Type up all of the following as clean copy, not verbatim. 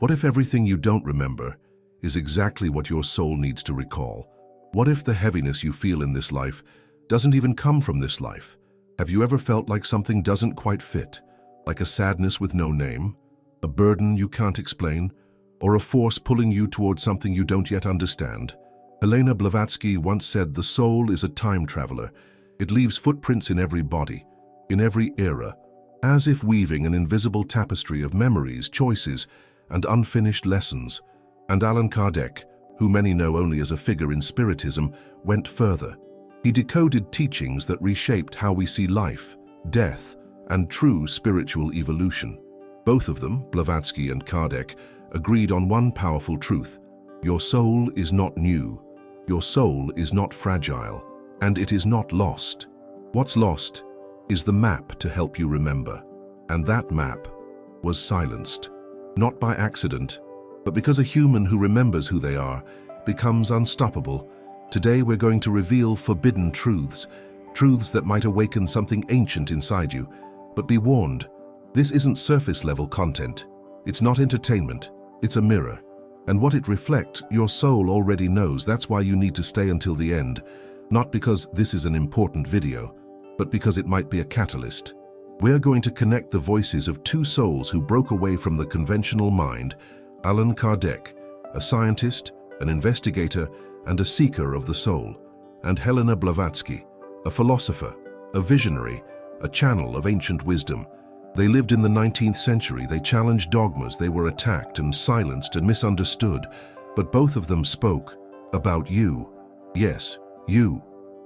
What if everything you don't remember is exactly what your soul needs to recall? What if the heaviness you feel in this life doesn't even come from this life? Have you ever felt like something doesn't quite fit? Like a sadness with no name? A burden you can't explain? Or a force pulling you towards something you don't yet understand? Helena Blavatsky once said, "The soul is a time traveler. It leaves footprints in every body, in every era, as if weaving an invisible tapestry of memories, choices, and unfinished lessons." And Allan Kardec, who many know only as a figure in Spiritism, went further. He decoded teachings that reshaped how we see life, death, and true spiritual evolution. Both of them, Blavatsky and Kardec, agreed on one powerful truth: your soul is not new, your soul is not fragile, and it is not lost. What's lost is the map to help you remember. And that map was silenced, not by accident, but because a human who remembers who they are becomes unstoppable. Today we're going to reveal forbidden truths, truths that might awaken something ancient inside you. But be warned, this isn't surface-level content. It's not entertainment, it's a mirror. And what it reflects, your soul already knows. That's why you need to stay until the end. Not because this is an important video, but because it might be a catalyst. We're going to connect the voices of two souls who broke away from the conventional mind: Allan Kardec, a scientist, an investigator, and a seeker of the soul, and Helena Blavatsky, a philosopher, a visionary, a channel of ancient wisdom. They lived in the 19th century. They challenged dogmas. They were attacked and silenced and misunderstood. But both of them spoke about you. Yes, you.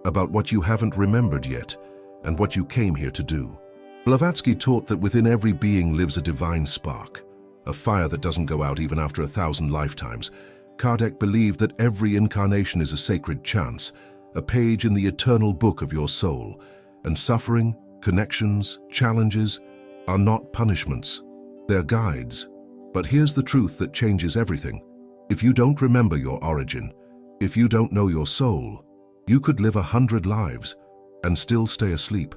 About what you haven't remembered yet and what you came here to do. Blavatsky taught that within every being lives a divine spark, a fire that doesn't go out even after 1,000 lifetimes. Kardec believed that every incarnation is a sacred chance, a page in the eternal book of your soul. And suffering, connections, challenges are not punishments. They're guides. But here's the truth that changes everything. If you don't remember your origin, if you don't know your soul, you could live 100 lives and still stay asleep.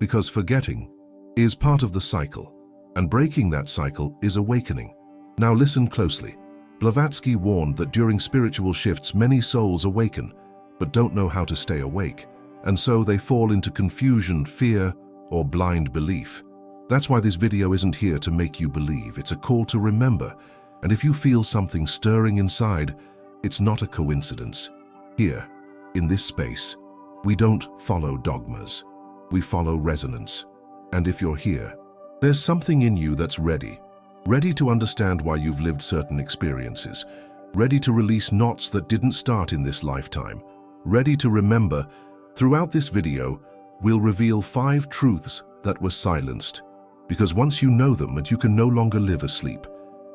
Because forgetting is part of the cycle, and breaking that cycle is awakening. Now listen closely. Blavatsky warned that during spiritual shifts many souls awaken, but don't know how to stay awake, and so they fall into confusion, fear, or blind belief. That's why this video isn't here to make you believe. It's a call to remember. And if you feel something stirring inside, it's not a coincidence. Here, in this space, we don't follow dogmas. We follow resonance. And if you're here, there's something in you that's ready to understand why you've lived certain experiences, ready to release knots that didn't start in this lifetime, ready to remember. Throughout this video, we'll reveal 5 truths that were silenced. Because once you know them, you can no longer live asleep.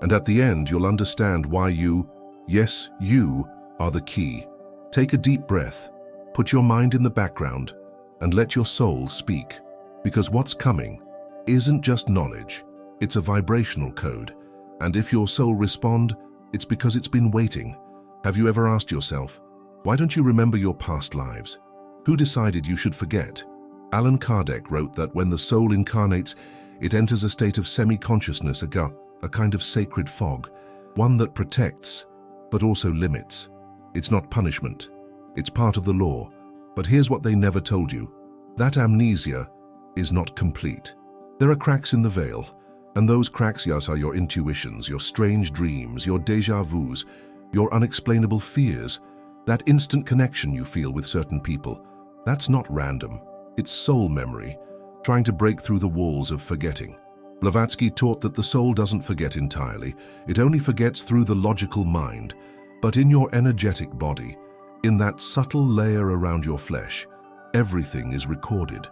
And at the end, you'll understand why you, yes, you, are the key. Take a deep breath, put your mind in the background, and let your soul speak. Because what's coming isn't just knowledge, it's a vibrational code. And if your soul responds, it's because it's been waiting. Have you ever asked yourself, why don't you remember your past lives? Who decided you should forget? Allan Kardec wrote that when the soul incarnates, it enters a state of semi-consciousness, a kind of sacred fog, one that protects, but also limits. It's not punishment. It's part of the law. But here's what they never told you. That amnesia is not complete. There are cracks in the veil, and those cracks, yes, are your intuitions, your strange dreams, your déjà vus, your unexplainable fears, that instant connection you feel with certain people. That's not random. It's soul memory, trying to break through the walls of forgetting. Blavatsky taught that the soul doesn't forget entirely. It only forgets through the logical mind. But in your energetic body, in that subtle layer around your flesh, everything is recorded.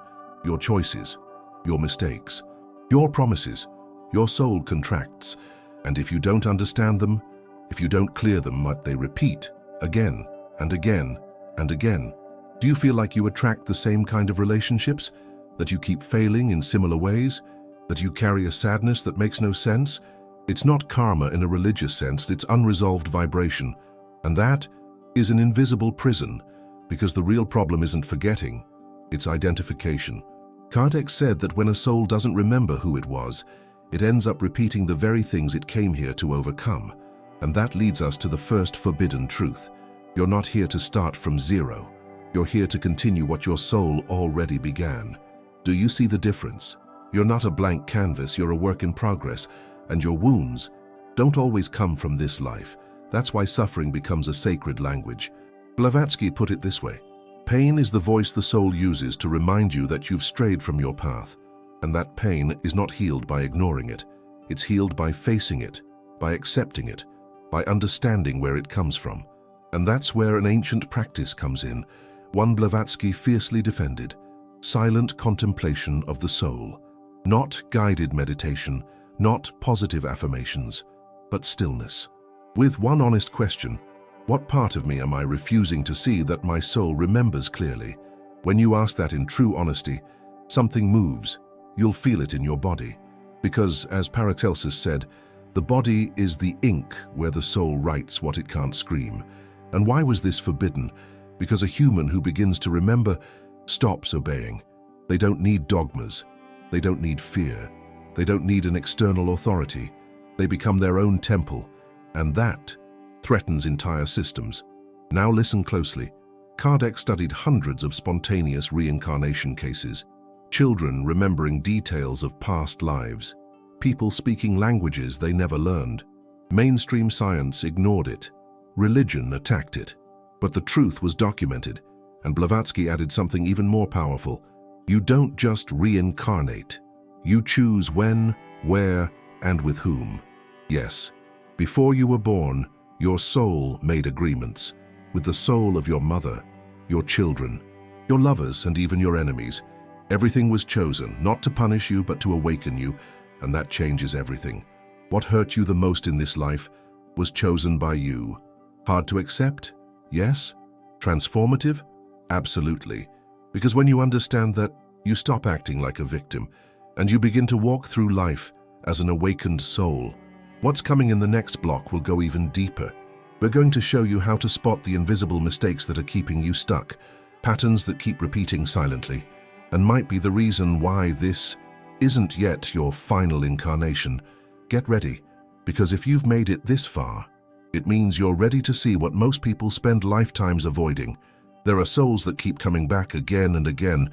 Your choices, your mistakes, your promises. Your soul contracts. And if you don't understand them, if you don't clear them, they repeat again and again and again. Do you feel like you attract the same kind of relationships? That you keep failing in similar ways? That you carry a sadness that makes no sense? It's not karma in a religious sense, it's unresolved vibration. And that is an invisible prison, because the real problem isn't forgetting, it's identification. Kardec said that when a soul doesn't remember who it was, It ends up repeating the very things it came here to overcome. And that leads us to the first forbidden truth. You're not here to start from zero. You're here to continue what your soul already began. Do you see the difference? You're not a blank canvas, you're a work in progress, and your wounds don't always come from this life. That's why suffering becomes a sacred language. Blavatsky put it this way: pain is the voice the soul uses to remind you that you've strayed from your path. And that pain is not healed by ignoring it. It's healed by facing it, by accepting it, by understanding where it comes from. And that's where an ancient practice comes in, one Blavatsky fiercely defended: silent contemplation of the soul. Not guided meditation, not positive affirmations, but stillness. With one honest question: what part of me am I refusing to see that my soul remembers clearly? When you ask that in true honesty, something moves. You'll feel it in your body. Because, as Paracelsus said, the body is the ink where the soul writes what it can't scream. And why was this forbidden? Because a human who begins to remember stops obeying. They don't need dogmas. They don't need fear. They don't need an external authority. They become their own temple. And that threatens entire systems. Now listen closely. Kardec studied hundreds of spontaneous reincarnation cases. Children remembering details of past lives. People speaking languages they never learned. Mainstream science ignored it. Religion attacked it. But the truth was documented, and Blavatsky added something even more powerful. You don't just reincarnate. You choose when, where, and with whom. Yes, before you were born, your soul made agreements with the soul of your mother, your children, your lovers, and even your enemies. Everything was chosen, not to punish you, but to awaken you, and that changes everything. What hurt you the most in this life was chosen by you. Hard to accept? Yes. Transformative? Absolutely. Because when you understand that, you stop acting like a victim, and you begin to walk through life as an awakened soul. What's coming in the next block will go even deeper. We're going to show you how to spot the invisible mistakes that are keeping you stuck, patterns that keep repeating silently, and might be the reason why this isn't yet your final incarnation. Get ready, because if you've made it this far, it means you're ready to see what most people spend lifetimes avoiding. There are souls that keep coming back again and again,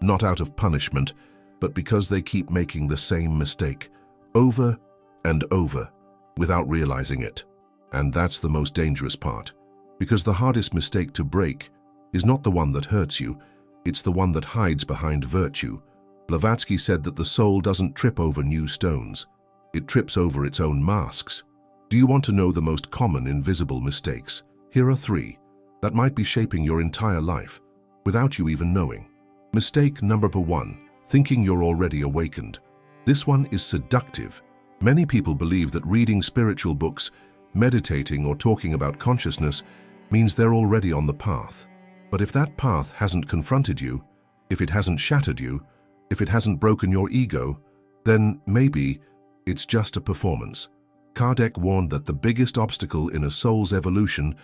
not out of punishment, but because they keep making the same mistake, over and over, without realizing it. And that's the most dangerous part, because the hardest mistake to break is not the one that hurts you, it's the one that hides behind virtue. Blavatsky said that the soul doesn't trip over new stones, it trips over its own masks. Do you want to know the most common invisible mistakes? Here are 3 that might be shaping your entire life without you even knowing. Mistake number 1, thinking you're already awakened. This one is seductive. Many people believe that reading spiritual books, meditating, or talking about consciousness means they're already on the path. But if that path hasn't confronted you, if it hasn't shattered you, if it hasn't broken your ego, then maybe it's just a performance. Kardec warned that the biggest obstacle in a soul's evolution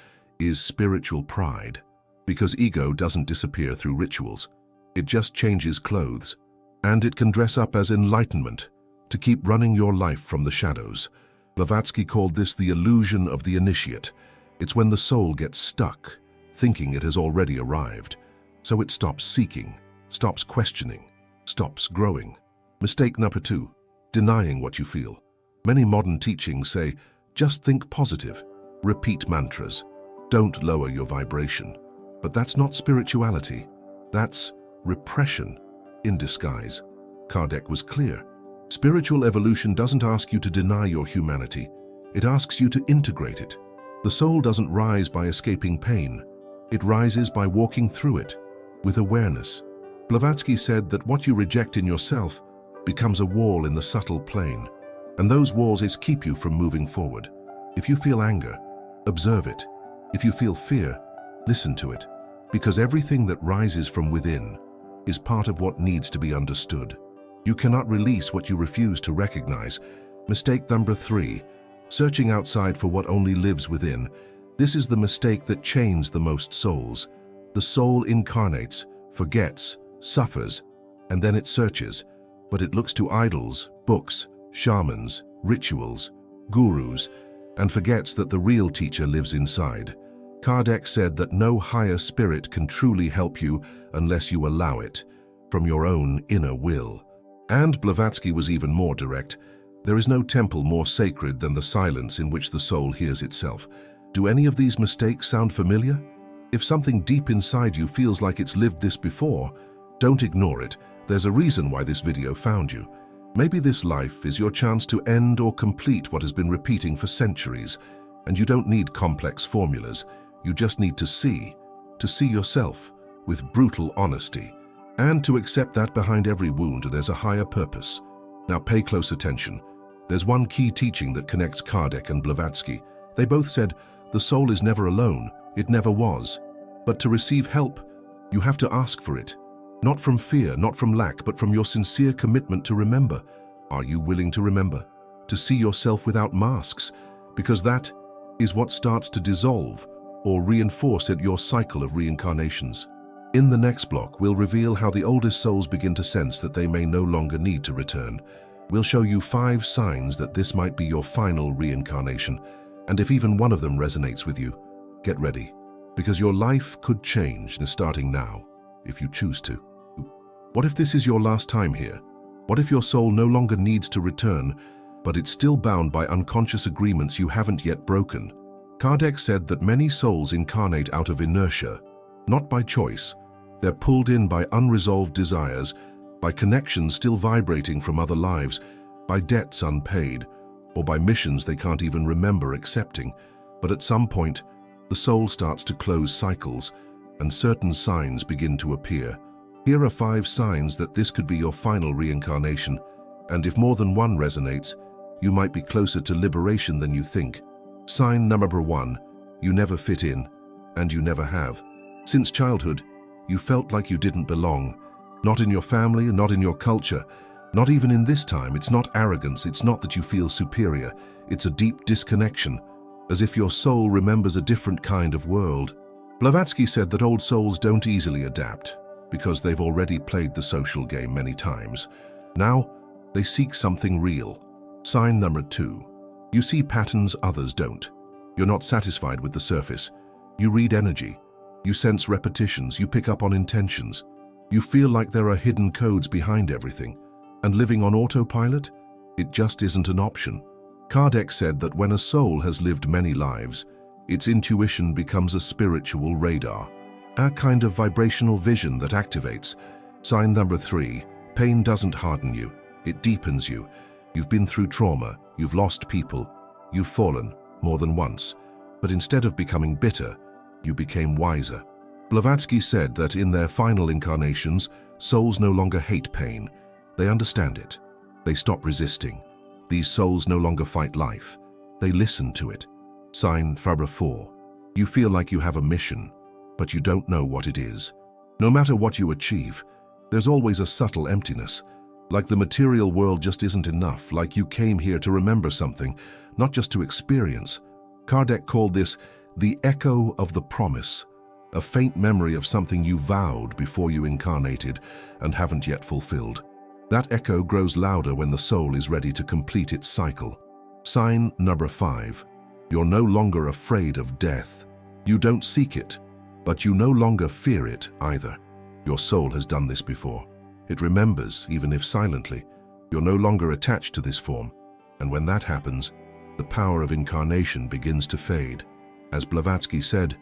is spiritual pride, because ego doesn't disappear through rituals. It just changes clothes, and it can dress up as enlightenment to keep running your life from the shadows. Blavatsky called this the illusion of the initiate. It's when the soul gets stuck, thinking it has already arrived. So it stops seeking, stops questioning, stops growing. Mistake number 2, denying what you feel. Many modern teachings say, just think positive, repeat mantras, don't lower your vibration. But that's not spirituality. That's repression in disguise. Kardec was clear. Spiritual evolution doesn't ask you to deny your humanity. It asks you to integrate it. The soul doesn't rise by escaping pain. It rises by walking through it with awareness. Blavatsky said that what you reject in yourself becomes a wall in the subtle plane, and those walls keep you from moving forward. If you feel anger, observe it. If you feel fear, listen to it, because everything that rises from within is part of what needs to be understood. You cannot release what you refuse to recognize. Mistake number 3, searching outside for what only lives within. This is the mistake that chains the most souls. The soul incarnates, forgets, suffers, and then it searches, but it looks to idols, books, shamans, rituals, gurus, and forgets that the real teacher lives inside. Kardec said that no higher spirit can truly help you unless you allow it, from your own inner will. And Blavatsky was even more direct. There is no temple more sacred than the silence in which the soul hears itself. Do any of these mistakes sound familiar? If something deep inside you feels like it's lived this before, don't ignore it. There's a reason why this video found you. Maybe this life is your chance to end or complete what has been repeating for centuries, and you don't need complex formulas. You just need to see yourself with brutal honesty, and to accept that behind every wound there's a higher purpose. Now pay close attention. There's one key teaching that connects Kardec and Blavatsky. They both said, the soul is never alone, it never was. But to receive help, you have to ask for it. Not from fear, not from lack, but from your sincere commitment to remember. Are you willing to remember? To see yourself without masks? Because that is what starts to dissolve or reinforce your cycle of reincarnations. In the next block, we'll reveal how the oldest souls begin to sense that they may no longer need to return. We'll show you 5 signs that this might be your final reincarnation, and if even one of them resonates with you, get ready, because your life could change starting now, if you choose to. What if this is your last time here? What if your soul no longer needs to return, but it's still bound by unconscious agreements you haven't yet broken? Kardec said that many souls incarnate out of inertia, not by choice. They're pulled in by unresolved desires, by connections still vibrating from other lives, by debts unpaid, or by missions they can't even remember accepting. But at some point, the soul starts to close cycles, and certain signs begin to appear. Here are 5 signs that this could be your final reincarnation, and if more than one resonates, you might be closer to liberation than you think. Sign number 1, you never fit in, and you never have. Since childhood, you felt like you didn't belong. Not in your family, not in your culture, not even in this time. It's not arrogance, it's not that you feel superior. It's a deep disconnection, as if your soul remembers a different kind of world. Blavatsky said that old souls don't easily adapt, because they've already played the social game many times. Now, they seek something real. Sign number 2. You see patterns others don't. You're not satisfied with the surface. You read energy. You sense repetitions. You pick up on intentions. You feel like there are hidden codes behind everything. And living on autopilot? It just isn't an option. Kardec said that when a soul has lived many lives, its intuition becomes a spiritual radar. A kind of vibrational vision that activates. Sign number 3, pain doesn't harden you, it deepens you. You've been through trauma, you've lost people, you've fallen more than once, but instead of becoming bitter, you became wiser. Blavatsky said that in their final incarnations, souls no longer hate pain, they understand it. They stop resisting. These souls no longer fight life, they listen to it. Sign number 4, you feel like you have a mission, but you don't know what it is. No matter what you achieve, there's always a subtle emptiness, like the material world just isn't enough, like you came here to remember something, not just to experience. Kardec called this the echo of the promise, a faint memory of something you vowed before you incarnated and haven't yet fulfilled. That echo grows louder when the soul is ready to complete its cycle. Sign number 5, you're no longer afraid of death. You don't seek it, but you no longer fear it either. Your soul has done this before. It remembers, even if silently. You're no longer attached to this form, and when that happens, the power of incarnation begins to fade. As Blavatsky said,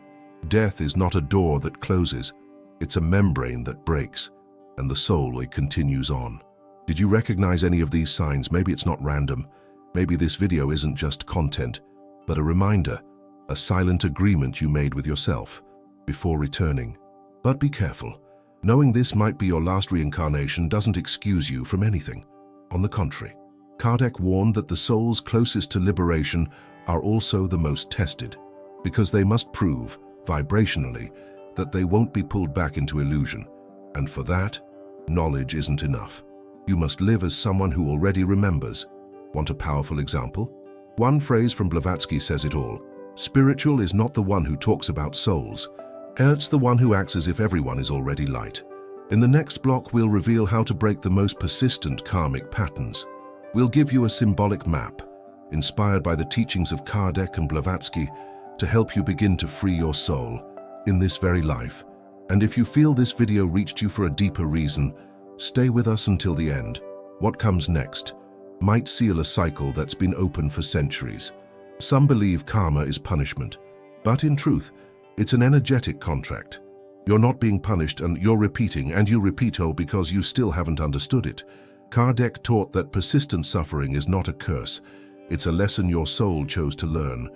death is not a door that closes, it's a membrane that breaks, and the soul continues on. Did you recognize any of these signs? Maybe it's not random. Maybe this video isn't just content, but a reminder, a silent agreement you made with yourself before returning. But be careful. Knowing this might be your last reincarnation doesn't excuse you from anything. On the contrary, Kardec warned that the souls closest to liberation are also the most tested, because they must prove, vibrationally, that they won't be pulled back into illusion. And for that, knowledge isn't enough. You must live as someone who already remembers. Want a powerful example? One phrase from Blavatsky says it all. Spiritual is not the one who talks about souls. It's the one who acts as if everyone is already light. In the next block, we'll reveal how to break the most persistent karmic patterns. We'll give you a symbolic map, inspired by the teachings of Kardec and Blavatsky, to help you begin to free your soul in this very life. And if you feel this video reached you for a deeper reason, stay with us until the end. What comes next might seal a cycle that's been open for centuries. Some believe karma is punishment, but in truth, it's an energetic contract. You're not being punished and you're repeating, and you repeat because you still haven't understood it. Kardec taught that persistent suffering is not a curse. It's a lesson your soul chose to learn.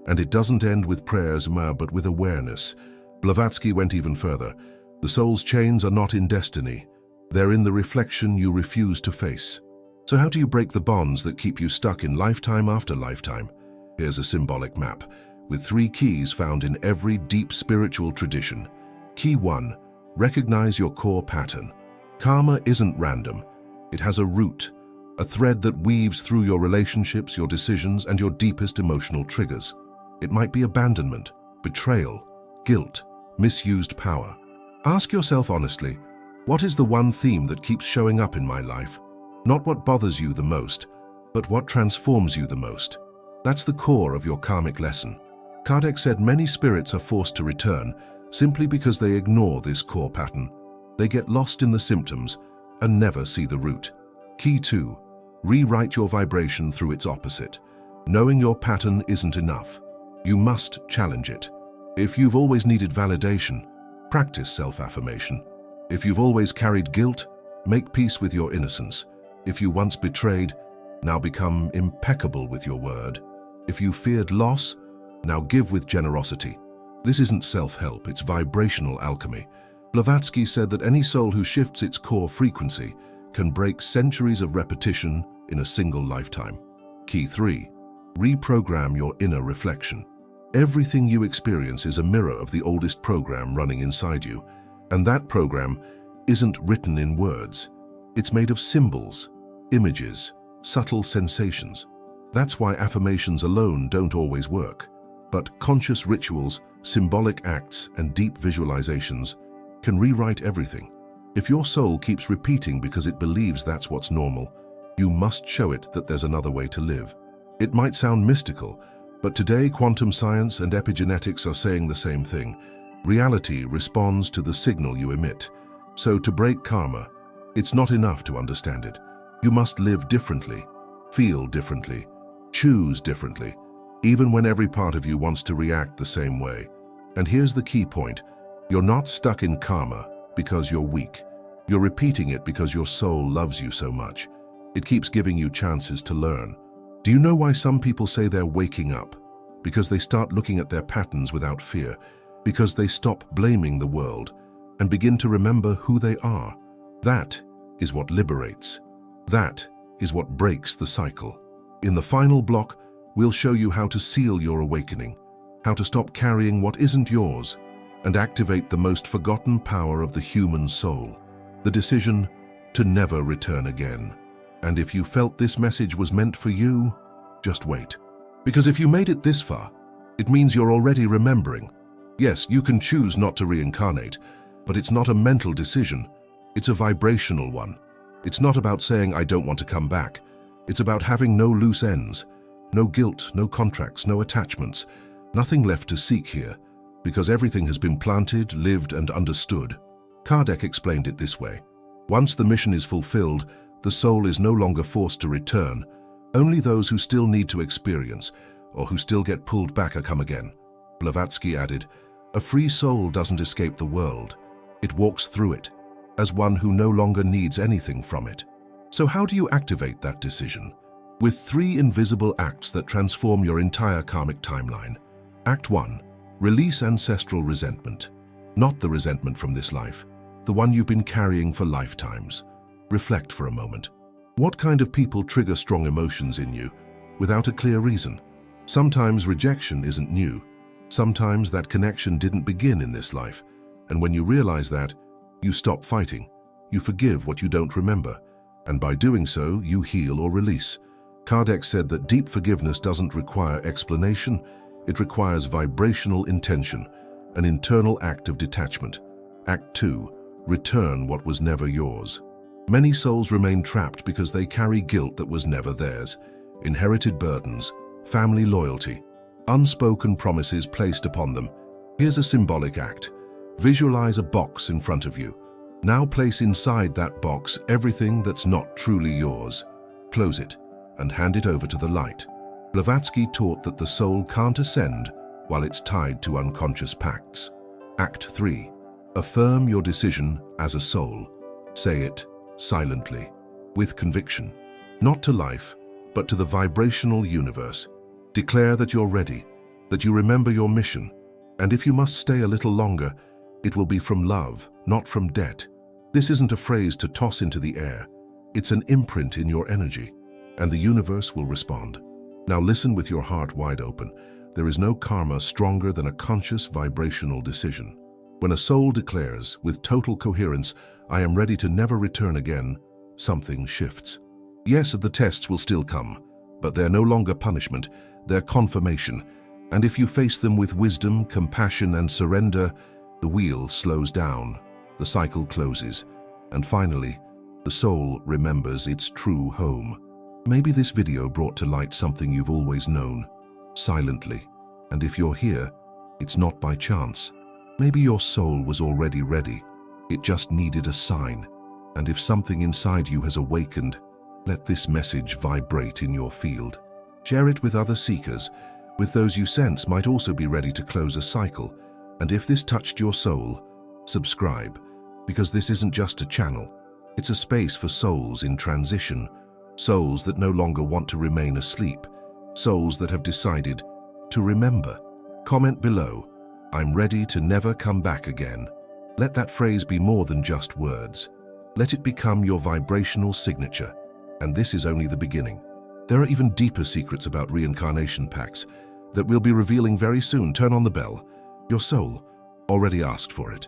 And it doesn't end with prayers, but with awareness. Blavatsky went even further. The soul's chains are not in destiny. They're in the reflection you refuse to face. So how do you break the bonds that keep you stuck in lifetime after lifetime? Here's a symbolic map with 3 keys found in every deep spiritual tradition. Key 1. Recognize your core pattern. Karma isn't random. It has a root, a thread that weaves through your relationships, your decisions, and your deepest emotional triggers. It might be abandonment, betrayal, guilt, misused power. Ask yourself honestly, what is the one theme that keeps showing up in my life? Not what bothers you the most, but what transforms you the most. That's the core of your karmic lesson. Kardec said many spirits are forced to return simply because they ignore this core pattern. They get lost in the symptoms and never see the root. Key 2. Rewrite your vibration through its opposite. Knowing your pattern isn't enough. You must challenge it. If you've always needed validation, practice self-affirmation. If you've always carried guilt, make peace with your innocence. If you once betrayed, now become impeccable with your word. If you feared loss, now give with generosity. This isn't self-help, it's vibrational alchemy. Blavatsky said that any soul who shifts its core frequency can break centuries of repetition in a single lifetime. Key 3. Reprogram your inner reflection. Everything you experience is a mirror of the oldest program running inside you, and that program isn't written in words. It's made of symbols, images, subtle sensations. That's why affirmations alone don't always work. But conscious rituals, symbolic acts, and deep visualizations can rewrite everything. If your soul keeps repeating because it believes that's what's normal, you must show it that there's another way to live. It might sound mystical, but today quantum science and epigenetics are saying the same thing. Reality responds to the signal you emit. So to break karma, it's not enough to understand it. You must live differently, feel differently, choose differently, even when every part of you wants to react the same way. And here's the key point. You're not stuck in karma because you're weak. You're repeating it because your soul loves you so much. It keeps giving you chances to learn. Do you know why some people say they're waking up? Because they start looking at their patterns without fear, because they stop blaming the world and begin to remember who they are. That is what liberates. That is what breaks the cycle. In the final block, we'll show you how to seal your awakening, how to stop carrying what isn't yours, and activate the most forgotten power of the human soul, the decision to never return again. And if you felt this message was meant for you, just wait. Because if you made it this far, it means you're already remembering. Yes, you can choose not to reincarnate, but it's not a mental decision. It's a vibrational one. It's not about saying, I don't want to come back. It's about having no loose ends, no guilt, no contracts, no attachments, nothing left to seek here, because everything has been planted, lived, and understood. Kardec explained it this way. Once the mission is fulfilled, the soul is no longer forced to return. Only those who still need to experience, or who still get pulled back, come again. Blavatsky added, a free soul doesn't escape the world. It walks through it, as one who no longer needs anything from it. So how do you activate that decision? With 3 invisible acts that transform your entire karmic timeline. Act 1. Release ancestral resentment. Not the resentment from this life, the one you've been carrying for lifetimes. Reflect for a moment. What kind of people trigger strong emotions in you without a clear reason? Sometimes rejection isn't new. Sometimes that connection didn't begin in this life. And when you realize that, you stop fighting. You forgive what you don't remember. And by doing so, you heal or release. Kardec said that deep forgiveness doesn't require explanation. It requires vibrational intention, an internal act of detachment. Act 2. Return what was never yours. Many souls remain trapped because they carry guilt that was never theirs, inherited burdens, family loyalty, unspoken promises placed upon them. Here's a symbolic act. Visualize a box in front of you. Now place inside that box everything that's not truly yours. Close it and hand it over to the light. Blavatsky taught that the soul can't ascend while it's tied to unconscious pacts. Act 3. Affirm your decision as a soul. Say it silently, with conviction. Not to life, but to the vibrational universe. Declare that you're ready, that you remember your mission, and if you must stay a little longer, it will be from love, not from debt. This isn't a phrase to toss into the air. It's an imprint in your energy, and the universe will respond. Now listen with your heart wide open. There is no karma stronger than a conscious vibrational decision. When a soul declares, with total coherence, I am ready to never return again, something shifts. Yes, the tests will still come, but they're no longer punishment, they're confirmation. And if you face them with wisdom, compassion, and surrender, the wheel slows down, the cycle closes, and finally, the soul remembers its true home. Maybe this video brought to light something you've always known, silently. And if you're here, it's not by chance. Maybe your soul was already ready. It just needed a sign. And if something inside you has awakened, let this message vibrate in your field. Share it with other seekers, with those you sense might also be ready to close a cycle. And if this touched your soul, subscribe, because this isn't just a channel. It's a space for souls in transition, souls that no longer want to remain asleep, souls that have decided to remember. Comment below, I'm ready to never come back again. Let that phrase be more than just words. Let it become your vibrational signature. And this is only the beginning. There are even deeper secrets about reincarnation pacts that we'll be revealing very soon. Turn on the bell. Your soul already asked for it.